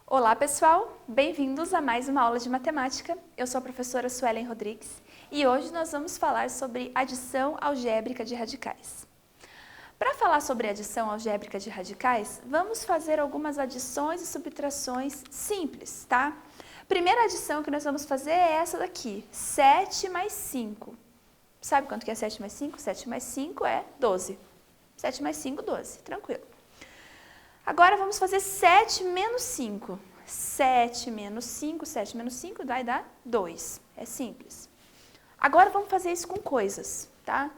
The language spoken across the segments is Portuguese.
Olá pessoal, bem-vindos a mais uma aula de matemática. Eu sou a professora Suelen Rodrigues e hoje nós vamos falar sobre adição algébrica de radicais. Para falar sobre adição algébrica de radicais, vamos fazer algumas adições e subtrações simples, tá? Primeira adição que nós vamos fazer é essa daqui, 7 mais 5. Sabe quanto que é 7 mais 5? 7 mais 5 é 12. 7 mais 5, 12, tranquilo. Agora vamos fazer 7 menos 5. 7 menos 5, 7 menos 5 vai dar 2. É simples. Agora vamos fazer isso com coisas, tá?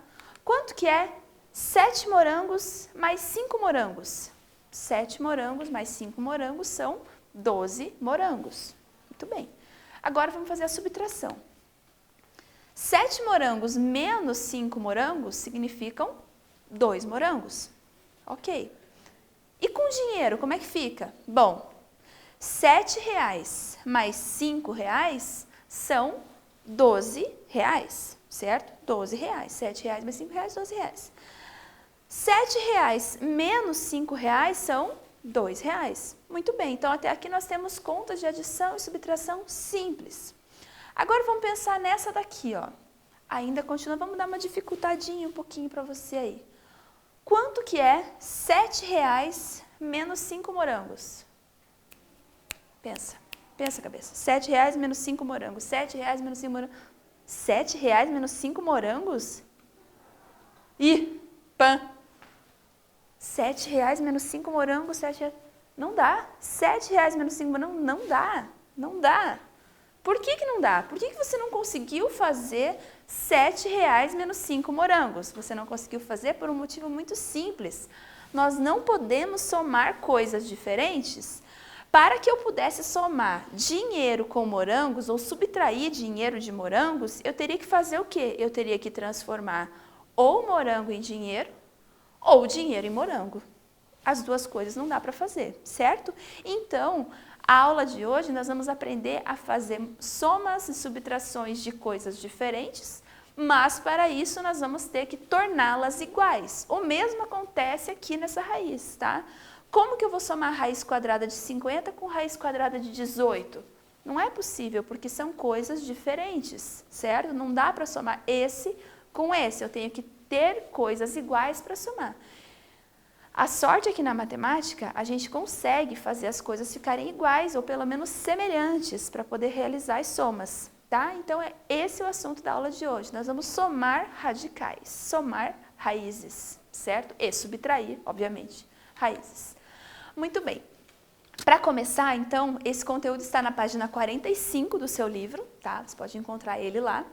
Quanto que é 7 morangos mais 5 morangos? 7 morangos mais 5 morangos são 12 morangos. Muito bem. Agora vamos fazer a subtração. 7 morangos menos 5 morangos significam 2 morangos. Ok. E com dinheiro, como é que fica? Bom, R$7 mais R$5 são R$12, certo? R$12. 7 reais mais R$5, R$12. R$7 menos R$5 são R$2. Muito bem, então até aqui nós temos contas de adição e subtração simples. Agora vamos pensar nessa daqui, ó. Ainda continua, vamos dar uma dificultadinha um pouquinho para você aí. Quanto que é R$7 menos 5 morangos? Pensa cabeça. R$7 menos 5 morangos. R$7 menos 5 morangos. R$7 menos 5 morangos? Ih, pã! R$7 menos 5 morangos, R$7. Não dá. R$7 menos 5 morangos, não dá. Não dá. Por que não dá? Por que você não conseguiu fazer R$7 menos 5 morangos? Você não conseguiu fazer por um motivo muito simples. Nós não podemos somar coisas diferentes. Para que eu pudesse somar dinheiro com morangos ou subtrair dinheiro de morangos, eu teria que fazer o quê? Eu teria que transformar ou morango em dinheiro ou dinheiro em morango. As duas coisas não dá para fazer, certo? Então, a aula de hoje nós vamos aprender a fazer somas e subtrações de coisas diferentes, mas para isso nós vamos ter que torná-las iguais. O mesmo acontece aqui nessa raiz, tá? Como que eu vou somar raiz quadrada de 50 com raiz quadrada de 18? Não é possível, porque são coisas diferentes, certo? Não dá para somar esse com esse, eu tenho que ter coisas iguais para somar. A sorte é que na matemática a gente consegue fazer as coisas ficarem iguais ou pelo menos semelhantes para poder realizar as somas, tá? Então é esse o assunto da aula de hoje. Nós vamos somar radicais, somar raízes, certo? E subtrair, obviamente, raízes. Muito bem. Para começar, então, esse conteúdo está na página 45 do seu livro, tá? Você pode encontrar ele lá.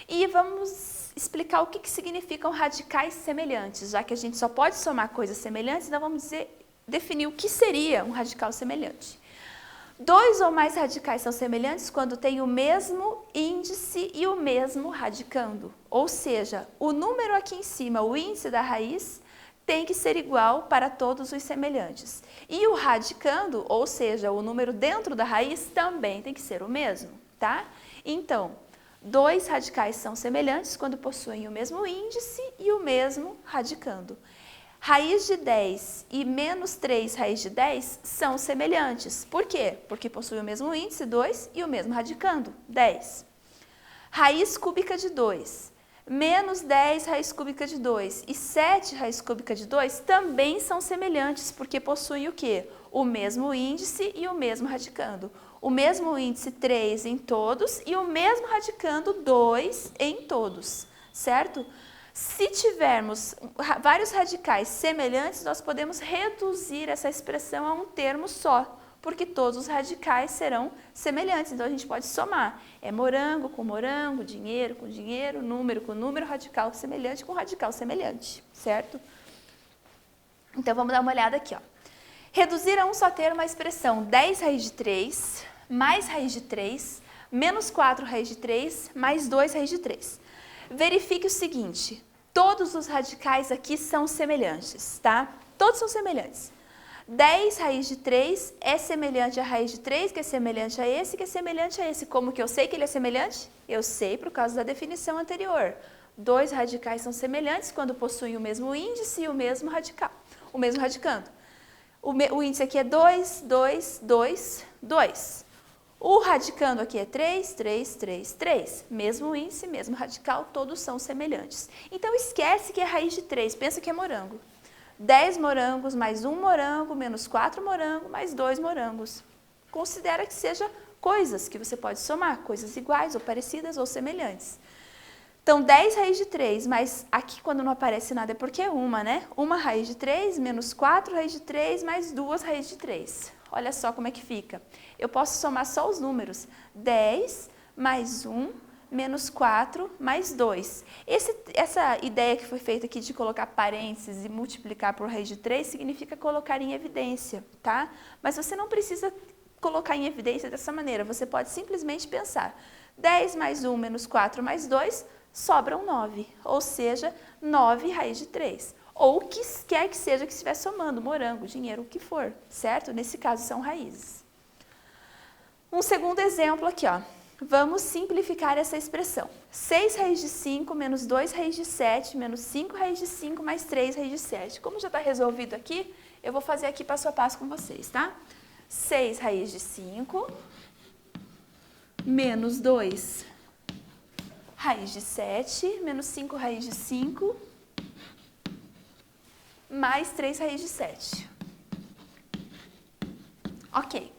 E vamos explicar o que significam radicais semelhantes, já que a gente só pode somar coisas semelhantes, então vamos definir o que seria um radical semelhante. Dois ou mais radicais são semelhantes quando têm o mesmo índice e o mesmo radicando. Ou seja, o número aqui em cima, o índice da raiz, tem que ser igual para todos os semelhantes. E o radicando, ou seja, o número dentro da raiz, também tem que ser o mesmo, tá? Então, dois radicais são semelhantes quando possuem o mesmo índice e o mesmo radicando. Raiz de 10 e menos 3 raiz de 10 são semelhantes. Por quê? Porque possuem o mesmo índice, 2, e o mesmo radicando, 10. Raiz cúbica de 2, menos 10 raiz cúbica de 2 e 7 raiz cúbica de 2 também são semelhantes, porque possuem o quê? O mesmo índice e o mesmo radicando. O mesmo índice 3 em todos e o mesmo radicando 2 em todos, certo? Se tivermos vários radicais semelhantes, nós podemos reduzir essa expressão a um termo só, porque todos os radicais serão semelhantes. Então, a gente pode somar. É morango com morango, dinheiro com dinheiro, número com número, radical semelhante com radical semelhante, certo? Então, vamos dar uma olhada aqui, ó. Reduzir a um só termo a expressão 10 raiz de 3, mais raiz de 3, menos 4 raiz de 3, mais 2 raiz de 3. Verifique o seguinte, todos os radicais aqui são semelhantes, tá? Todos são semelhantes. 10 raiz de 3 é semelhante à raiz de 3, que é semelhante a esse, que é semelhante a esse. Como que eu sei que ele é semelhante? Eu sei por causa da definição anterior. Dois radicais são semelhantes quando possuem o mesmo índice e o mesmo radical, o mesmo radicando. O índice aqui é 2, 2, 2, 2. O radicando aqui é 3, 3, 3, 3. Mesmo índice, mesmo radical, todos são semelhantes. Então, esquece que é raiz de 3, pensa que é morango. 10 morangos mais 1 morango, menos 4 morangos, mais 2 morangos. Considera que seja coisas que você pode somar, coisas iguais, ou parecidas, ou semelhantes. Então, 10 raiz de 3, mas aqui quando não aparece nada é porque é uma, né? 1 raiz de 3, menos 4 raiz de 3, mais 2 raiz de 3. Olha só como é que fica. Eu posso somar só os números. 10 mais 1, menos 4, mais 2. Essa ideia que foi feita aqui de colocar parênteses e multiplicar por raiz de 3 significa colocar em evidência, tá? Mas você não precisa colocar em evidência dessa maneira. Você pode simplesmente pensar. 10 mais 1, menos 4, mais 2... sobram 9, ou seja, 9 raiz de 3. Ou o que quer que seja que estiver somando, morango, dinheiro, o que for, certo? Nesse caso, são raízes. Um segundo exemplo aqui, ó. Vamos simplificar essa expressão. 6 raiz de 5 menos 2 raiz de 7 menos 5 raiz de 5 mais 3 raiz de 7. Como já está resolvido aqui, eu vou fazer aqui passo a passo com vocês, tá? 6 raiz de 5 menos 2 raiz de 7, menos 5 raiz de 5, mais 3 raiz de 7. Ok.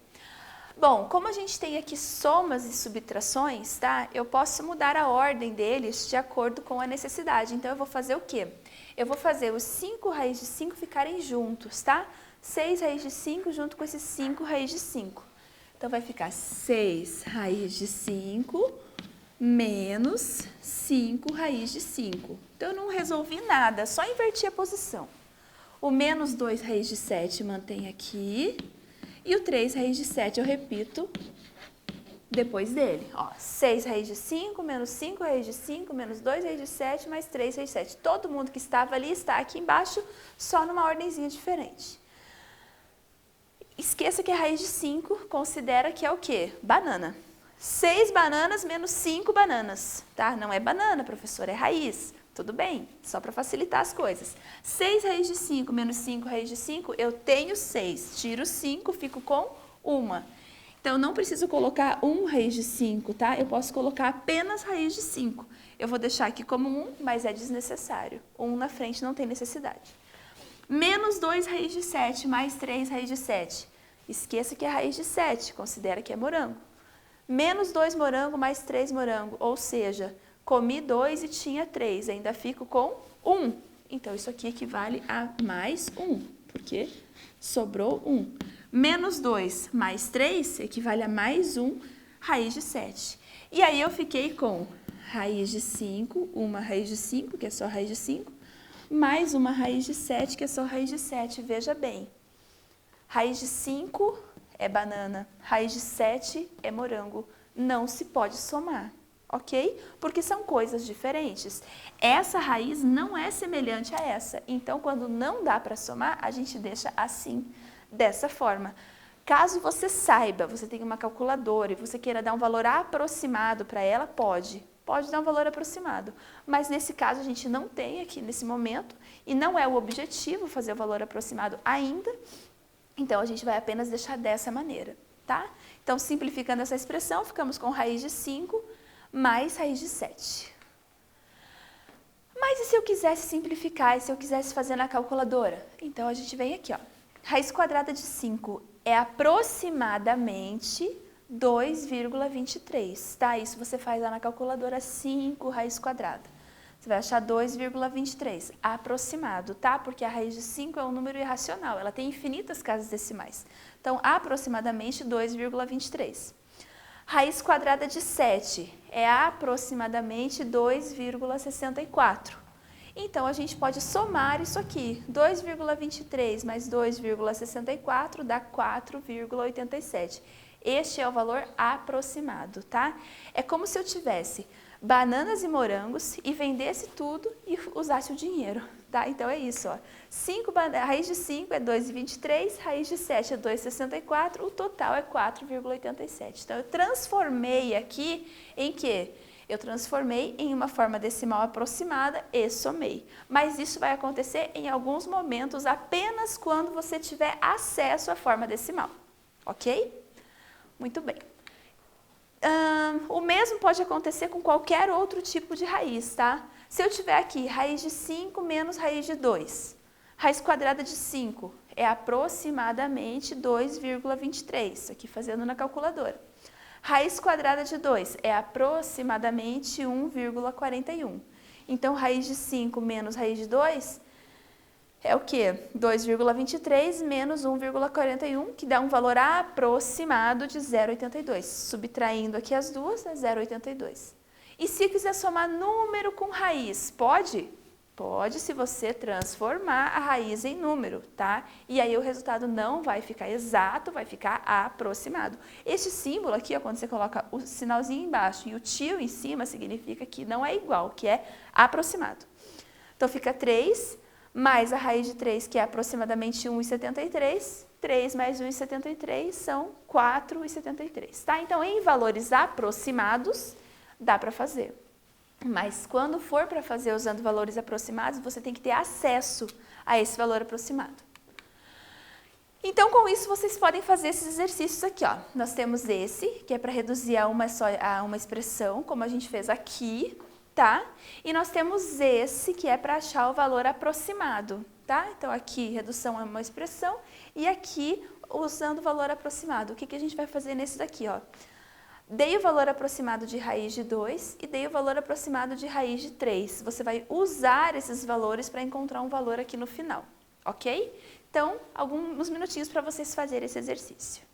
Bom, como a gente tem aqui somas e subtrações, tá? Eu posso mudar a ordem deles de acordo com a necessidade. Então, eu vou fazer o quê? Eu vou fazer os 5 raiz de 5 ficarem juntos, tá? 6 raiz de 5 junto com esses 5 raiz de 5. Então, vai ficar 6 raiz de 5... menos 5 raiz de 5. Então, eu não resolvi nada, só inverti a posição. O menos 2 raiz de 7 mantém aqui. E o 3 raiz de 7 eu repito depois dele. Ó, 6 raiz de 5, menos 5 raiz de 5, menos 2 raiz de 7, mais 3 raiz de 7. Todo mundo que estava ali está aqui embaixo, só numa ordenzinha diferente. Esqueça que a raiz de 5 considera que é o quê? Banana. 6 bananas menos 5 bananas, tá? Não é banana, professor, é raiz. Tudo bem, só para facilitar as coisas. 6 raiz de 5 menos 5 raiz de 5, eu tenho 6. Tiro 5, fico com 1. Então, eu não preciso colocar 1 raiz de 5, tá? Eu posso colocar apenas raiz de 5. Eu vou deixar aqui como 1, mas é desnecessário. 1 na frente não tem necessidade. Menos 2 raiz de 7 mais 3 raiz de 7. Esqueça que é raiz de 7, considera que é morango. Menos 2 morango mais 3 morango, ou seja, comi 2 e tinha 3, ainda fico com 1. Então, isso aqui equivale a mais 1, porque sobrou 1. Menos 2 mais 3 equivale a mais 1 raiz de 7. E aí, eu fiquei com raiz de 5, uma raiz de 5, que é só raiz de 5, mais uma raiz de 7, que é só raiz de 7. Veja bem, raiz de 5... é banana, raiz de 7 é morango. Não se pode somar, ok? Porque são coisas diferentes. Essa raiz não é semelhante a essa. Então, quando não dá para somar, a gente deixa assim, dessa forma. Caso você saiba, você tenha uma calculadora e você queira dar um valor aproximado para ela, pode dar um valor aproximado. Mas nesse caso, a gente não tem aqui nesse momento e não é o objetivo fazer o valor aproximado ainda. Então, a gente vai apenas deixar dessa maneira, tá? Então, simplificando essa expressão, ficamos com raiz de 5 mais raiz de 7. Mas e se eu quisesse simplificar, e se eu quisesse fazer na calculadora? Então, a gente vem aqui, ó. Raiz quadrada de 5 é aproximadamente 2,23, tá? Isso você faz lá na calculadora, 5 raiz quadrada. Você vai achar 2,23, aproximado, tá? Porque a raiz de 5 é um número irracional, ela tem infinitas casas decimais. Então, aproximadamente 2,23. Raiz quadrada de 7 é aproximadamente 2,64. Então, a gente pode somar isso aqui. 2,23 mais 2,64 dá 4,87. Este é o valor aproximado, tá? É como se eu tivesse bananas e morangos e vendesse tudo e usasse o dinheiro, tá? Então, é isso, ó. Raiz de 5 é 2,23, raiz de 7 é 2,64, o total é 4,87. Então, eu transformei aqui em quê? Eu transformei em uma forma decimal aproximada e somei. Mas isso vai acontecer em alguns momentos apenas quando você tiver acesso à forma decimal, ok? Muito bem. O mesmo pode acontecer com qualquer outro tipo de raiz, tá? Se eu tiver aqui raiz de 5 menos raiz de 2, raiz quadrada de 5 é aproximadamente 2,23, aqui fazendo na calculadora. Raiz quadrada de 2 é aproximadamente 1,41. Então, raiz de 5 menos raiz de 2 é o quê? 2,23 menos 1,41, que dá um valor aproximado de 0,82. Subtraindo aqui as duas, é 0,82. E se quiser somar número com raiz, pode? Pode, se você transformar a raiz em número, tá? E aí o resultado não vai ficar exato, vai ficar aproximado. Este símbolo aqui, ó, quando você coloca o sinalzinho embaixo e o tio em cima, significa que não é igual, que é aproximado. Então fica 3 mais a raiz de 3, que é aproximadamente 1,73. 3 mais 1,73 são 4,73, tá? Então, em valores aproximados, dá para fazer. Mas quando for para fazer usando valores aproximados, você tem que ter acesso a esse valor aproximado. Então, com isso, vocês podem fazer esses exercícios aqui, ó. Nós temos esse, que é para reduzir a uma expressão, como a gente fez aqui, tá? E nós temos esse, que é para achar o valor aproximado, tá? Então, aqui, redução é uma expressão, e aqui, usando o valor aproximado. O que a gente vai fazer nesse daqui, ó? Dei o valor aproximado de raiz de 2 e dei o valor aproximado de raiz de 3. Você vai usar esses valores para encontrar um valor aqui no final, ok? Então, alguns minutinhos para vocês fazerem esse exercício.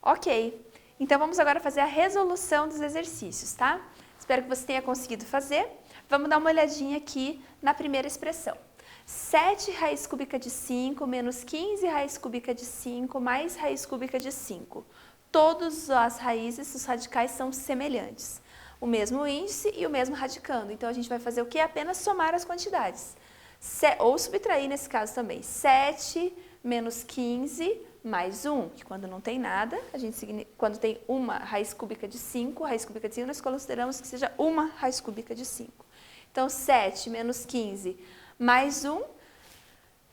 Ok, então vamos agora fazer a resolução dos exercícios, tá? Espero que você tenha conseguido fazer. Vamos dar uma olhadinha aqui na primeira expressão. 7 raiz cúbica de 5 menos 15 raiz cúbica de 5 mais raiz cúbica de 5. Todas as raízes, os radicais são semelhantes. O mesmo índice e o mesmo radicando. Então, a gente vai fazer o quê? Apenas somar as quantidades. Ou subtrair nesse caso também. 7 menos 15 mais 1, que quando não tem nada, quando tem uma raiz cúbica de 5, nós consideramos que seja uma raiz cúbica de 5. Então, 7 menos 15 mais 1,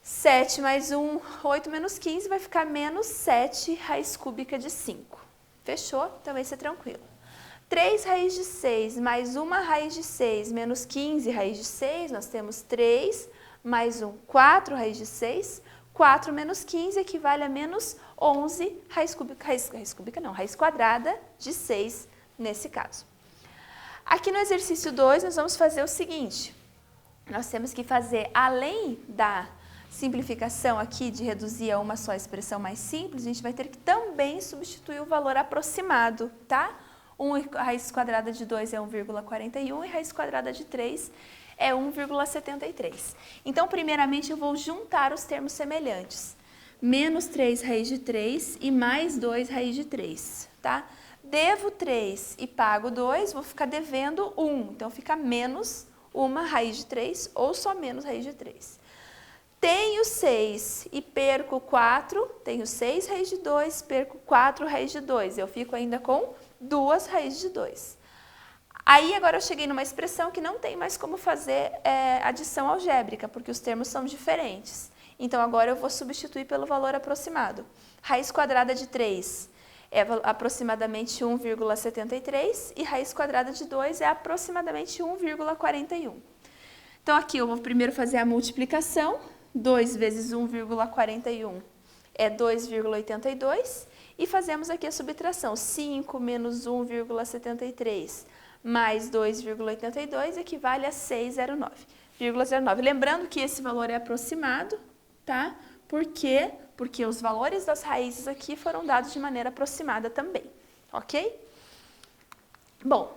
7 mais 1, 8 menos 15, vai ficar menos 7 raiz cúbica de 5. Fechou? Então, esse é tranquilo. 3 raiz de 6 mais 1 raiz de 6 menos 15 raiz de 6, nós temos 3 mais 1, 4 raiz de 6. 4 menos 15 equivale a menos 11 raiz quadrada de 6 nesse caso. Aqui no exercício 2, nós vamos fazer o seguinte. Nós temos que fazer, além da simplificação aqui de reduzir a uma só expressão mais simples, a gente vai ter que também substituir o valor aproximado, tá? Raiz quadrada de 2 é 1,41 e raiz quadrada de 3 é 1,73. Então, primeiramente, eu vou juntar os termos semelhantes. Menos 3 raiz de 3 e mais 2 raiz de 3, tá? Devo 3 e pago 2, vou ficar devendo 1. Então, fica menos uma raiz de 3 ou só menos raiz de 3. Tenho 6 e perco 4, tenho 6 raiz de 2, perco 4 raiz de 2. Eu fico ainda com 2 raízes de 2. Aí, agora eu cheguei numa expressão que não tem mais como fazer adição algébrica, porque os termos são diferentes. Então, agora eu vou substituir pelo valor aproximado. Raiz quadrada de 3 é aproximadamente 1,73 e raiz quadrada de 2 é aproximadamente 1,41. Então, aqui eu vou primeiro fazer a multiplicação. 2 vezes 1,41 é 2,82. E fazemos aqui a subtração. 5 menos 1,73 mais 2,82 equivale a 609,09. Lembrando que esse valor é aproximado, tá? Por quê? Porque os valores das raízes aqui foram dados de maneira aproximada também, ok? Bom,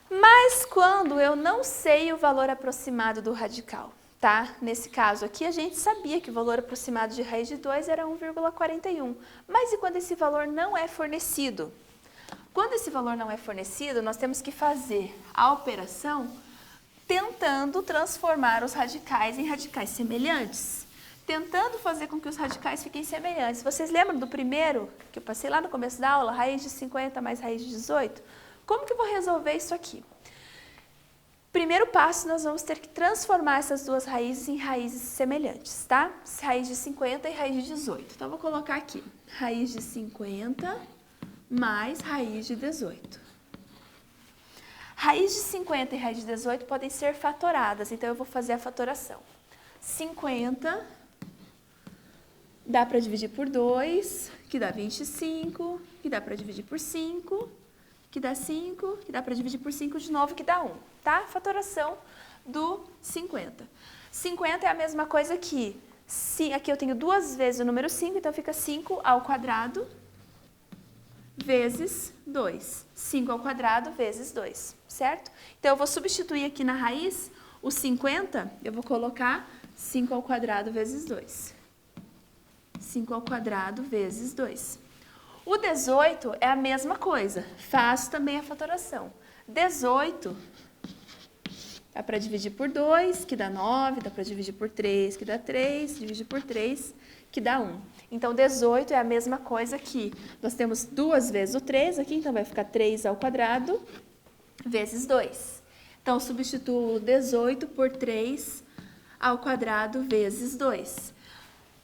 mas quando eu não sei o valor aproximado do radical, tá? Nesse caso aqui, a gente sabia que o valor aproximado de raiz de 2 era 1,41. Mas e quando esse valor não é fornecido? Quando esse valor não é fornecido, nós temos que fazer a operação tentando transformar os radicais em radicais semelhantes. Tentando fazer com que os radicais fiquem semelhantes. Vocês lembram do primeiro, que eu passei lá no começo da aula, raiz de 50 mais raiz de 18? Como que eu vou resolver isso aqui? Primeiro passo, nós vamos ter que transformar essas duas raízes em raízes semelhantes, tá? Raiz de 50 e raiz de 18. Então, eu vou colocar aqui, raiz de 50 mais raiz de 18. Raiz de 50 e raiz de 18 podem ser fatoradas, então eu vou fazer a fatoração. 50 dá para dividir por 2, que dá 25, que dá para dividir por 5, que dá 5, que dá para dividir por 5 de novo, que dá 1, tá? Fatoração do 50. 50 é a mesma coisa que, aqui eu tenho duas vezes o número 5, então fica 5 ao quadrado vezes 2. 5 ao quadrado vezes 2, certo? Então, eu vou substituir aqui na raiz o 50, eu vou colocar 5 ao quadrado vezes 2. 5 ao quadrado vezes 2. O 18 é a mesma coisa, faço também a fatoração. 18 dá para dividir por 2, que dá 9, dá para dividir por 3, que dá 3, dividir por 3, que dá 1. Então, 18 é a mesma coisa que nós temos duas vezes o 3 aqui, então vai ficar 3 ao quadrado vezes 2. Então, substituo 18 por 3 ao quadrado vezes 2.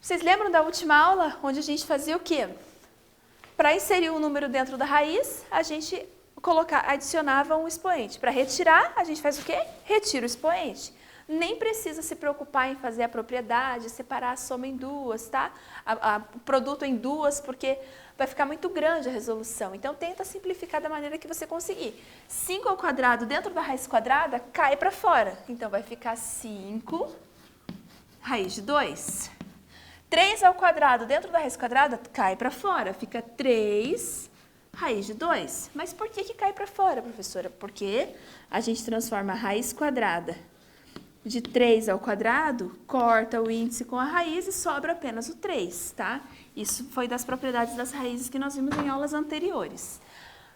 Vocês lembram da última aula, onde a gente fazia o quê? Para inserir um número dentro da raiz, a gente adicionava um expoente. Para retirar, a gente faz o quê? Retira o expoente. Nem precisa se preocupar em fazer a propriedade, separar a soma em duas, tá? O produto em duas, porque vai ficar muito grande a resolução. Então, tenta simplificar da maneira que você conseguir. 5 ao quadrado dentro da raiz quadrada cai para fora. Então, vai ficar 5 raiz de 2. 3 ao quadrado dentro da raiz quadrada cai para fora, fica 3 raiz de 2. Mas por que cai para fora, professora? Porque a gente transforma a raiz quadrada de 3 ao quadrado, corta o índice com a raiz e sobra apenas o 3, tá? Isso foi das propriedades das raízes que nós vimos em aulas anteriores.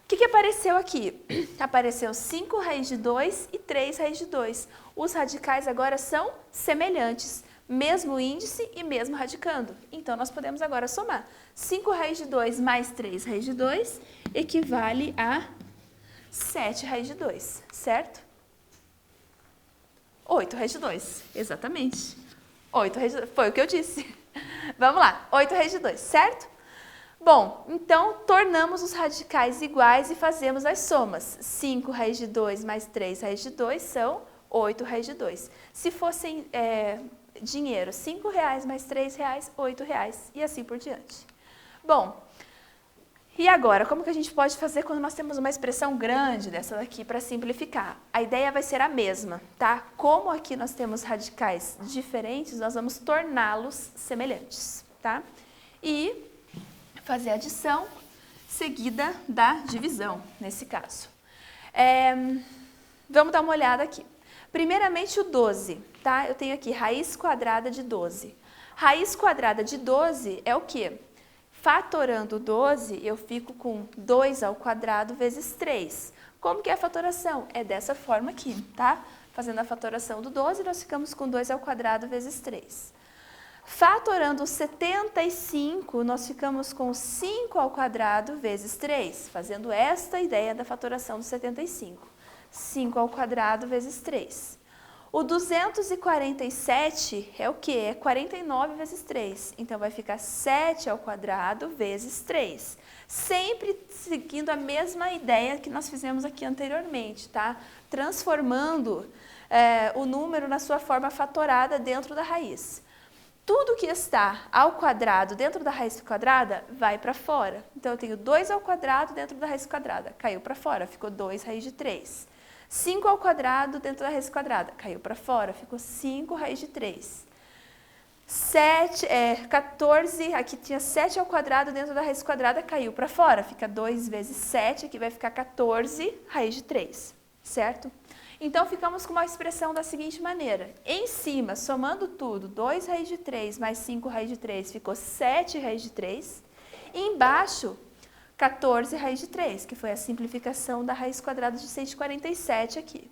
O que apareceu aqui? Apareceu 5 raiz de 2 e 3 raiz de 2. Os radicais agora são semelhantes, mesmo índice e mesmo radicando. Então, nós podemos agora somar. 5 raiz de 2 mais 3 raiz de 2 equivale a 7 raiz de 2, certo? 8 raiz de 2, exatamente. 8 raiz de 2, foi o que eu disse. Vamos lá, 8 raiz de 2, certo? Bom, então, tornamos os radicais iguais e fazemos as somas. 5 raiz de 2 mais 3 raiz de 2 são 8 raiz de 2. Se fossem dinheiro, 5 reais mais 3 reais, 8 reais e assim por diante. Bom, e agora, como que a gente pode fazer quando nós temos uma expressão grande dessa daqui para simplificar? A ideia vai ser a mesma, tá? Como aqui nós temos radicais diferentes, nós vamos torná-los semelhantes, tá? E fazer a adição seguida da divisão, nesse caso. Vamos dar uma olhada aqui. Primeiramente o 12, tá? Eu tenho aqui raiz quadrada de 12. Raiz quadrada de 12 é o quê? Fatorando 12, eu fico com 2 ao quadrado vezes 3. Como que é a fatoração? É dessa forma aqui, tá? Fazendo a fatoração do 12, nós ficamos com 2 ao quadrado vezes 3. Fatorando 75, nós ficamos com 5 ao quadrado vezes 3, fazendo esta ideia da fatoração do 75. 5 ao quadrado vezes 3. O 247 é o quê? É 49 vezes 3. Então, vai ficar 7 ao quadrado vezes 3. Sempre seguindo a mesma ideia que nós fizemos aqui anteriormente, tá? Transformando o número na sua forma fatorada dentro da raiz. Tudo que está ao quadrado dentro da raiz quadrada vai para fora. Então, eu tenho 2 ao quadrado dentro da raiz quadrada. Caiu para fora, ficou 2 raiz de 3. 5 ao quadrado dentro da raiz quadrada. Caiu para fora, ficou 5 raiz de 3. 14, aqui tinha 7 ao quadrado dentro da raiz quadrada, caiu para fora. Fica 2 vezes 7, aqui vai ficar 14 raiz de 3, certo? Então, ficamos com uma expressão da seguinte maneira. Em cima, somando tudo, 2 raiz de 3 mais 5 raiz de 3, ficou 7 raiz de 3. E embaixo, 14 raiz de 3, que foi a simplificação da raiz quadrada de 147 aqui.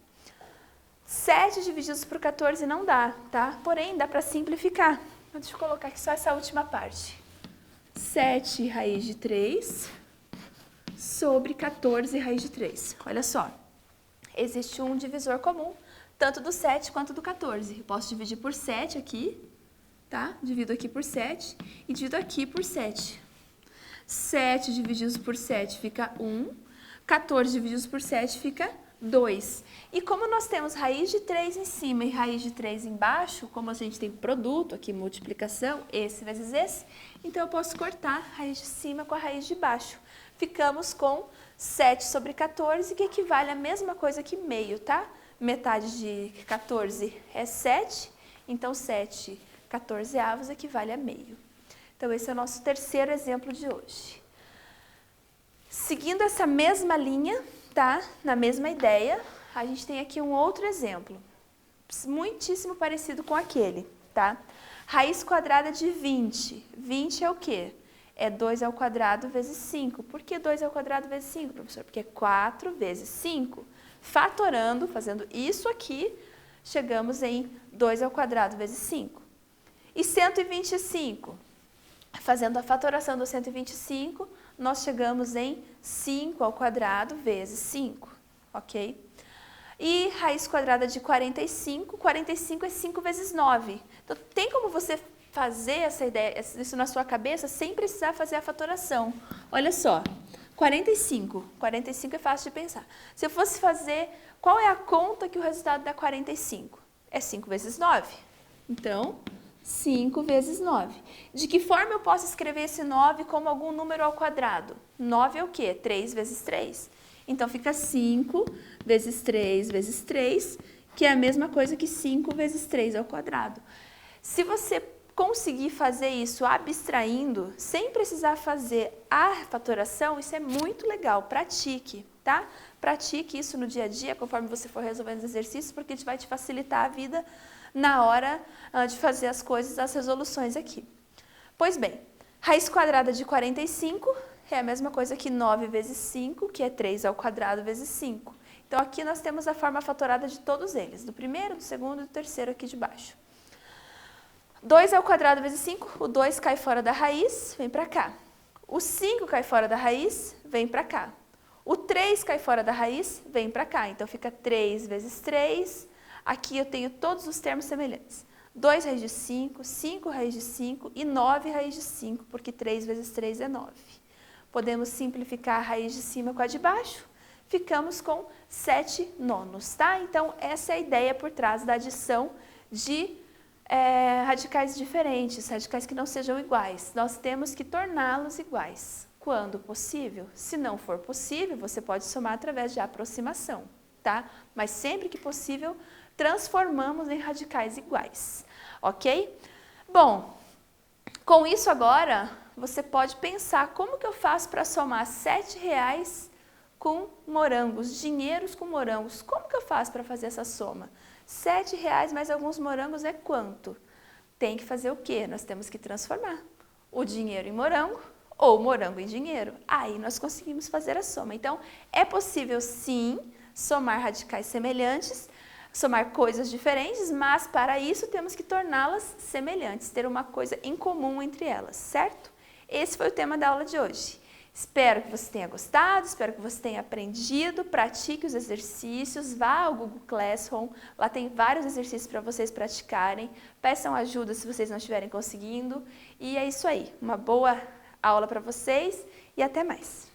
7 divididos por 14 não dá, tá? Porém, dá para simplificar. Deixa eu colocar aqui só essa última parte. 7 raiz de 3 sobre 14 raiz de 3. Olha só. Existe um divisor comum, tanto do 7 quanto do 14. Eu posso dividir por 7 aqui, tá? Divido aqui por 7 e divido aqui por 7. 7 divididos por 7 fica 1, 14 divididos por 7 fica 2. E como nós temos raiz de 3 em cima e raiz de 3 embaixo, como a gente tem produto aqui, multiplicação, esse vezes esse, então eu posso cortar a raiz de cima com a raiz de baixo. Ficamos com 7 sobre 14, que equivale à mesma coisa que meio, tá? Metade de 14 é 7, então 7 14avos equivale a meio. Então, esse é o nosso terceiro exemplo de hoje. Seguindo essa mesma linha, tá? Na mesma ideia, a gente tem aqui um outro exemplo, muitíssimo parecido com aquele, tá? Raiz quadrada de 20. 20 é o quê? É 2 ao quadrado vezes 5. Por que 2 ao quadrado vezes 5, professor? Porque é 4 vezes 5. Fatorando, fazendo isso aqui, chegamos em 2 ao quadrado vezes 5. E 125? Fazendo a fatoração do 125, nós chegamos em 5 ao quadrado vezes 5, ok? E raiz quadrada de 45, 45 é 5 vezes 9. Então, tem como você fazer essa ideia, isso na sua cabeça, sem precisar fazer a fatoração. Olha só, 45 é fácil de pensar. Se eu fosse fazer, qual é a conta que o resultado dá 45? É 5 vezes 9. Então, 5 vezes 9. De que forma eu posso escrever esse 9 como algum número ao quadrado? 9 é o quê? 3 vezes 3. Então, fica 5 vezes 3 vezes 3, que é a mesma coisa que 5 vezes 3 ao quadrado. Se você conseguir fazer isso abstraindo, sem precisar fazer a fatoração, isso é muito legal, pratique, tá? Pratique isso no dia a dia, conforme você for resolvendo os exercícios, porque isso vai te facilitar a vida na hora de fazer as coisas, as resoluções aqui. Pois bem, raiz quadrada de 45 é a mesma coisa que 9 vezes 5, que é 3 ao quadrado vezes 5. Então, aqui nós temos a forma fatorada de todos eles, do primeiro, do segundo e do terceiro aqui de baixo. 2 ao quadrado vezes 5, o 2 cai fora da raiz, vem para cá. O 5 cai fora da raiz, vem para cá. O 3 cai fora da raiz, vem para cá. Então, fica 3 vezes 3. Aqui eu tenho todos os termos semelhantes. 2 raiz de 5, 5 raiz de 5 e 9 raiz de 5, porque 3 vezes 3 é 9. Podemos simplificar a raiz de cima com a de baixo. Ficamos com 7 nonos, tá? Então, essa é a ideia por trás da adição de radicais diferentes, radicais que não sejam iguais. Nós temos que torná-los iguais, quando possível. Se não for possível, você pode somar através de aproximação, tá? Mas sempre que possível, transformamos em radicais iguais, ok? Bom, com isso agora, você pode pensar como que eu faço para somar R$7 com morangos, dinheiros com morangos. Como que eu faço para fazer essa soma? R$7 mais alguns morangos é quanto? Tem que fazer o quê? Nós temos que transformar o dinheiro em morango ou o morango em dinheiro. Aí nós conseguimos fazer a soma. Então, é possível sim somar radicais semelhantes, somar coisas diferentes, mas para isso temos que torná-las semelhantes, ter uma coisa em comum entre elas, certo? Esse foi o tema da aula de hoje. Espero que você tenha gostado, espero que você tenha aprendido, pratique os exercícios, vá ao Google Classroom, lá tem vários exercícios para vocês praticarem, peçam ajuda se vocês não estiverem conseguindo, e é isso aí, uma boa aula para vocês e até mais!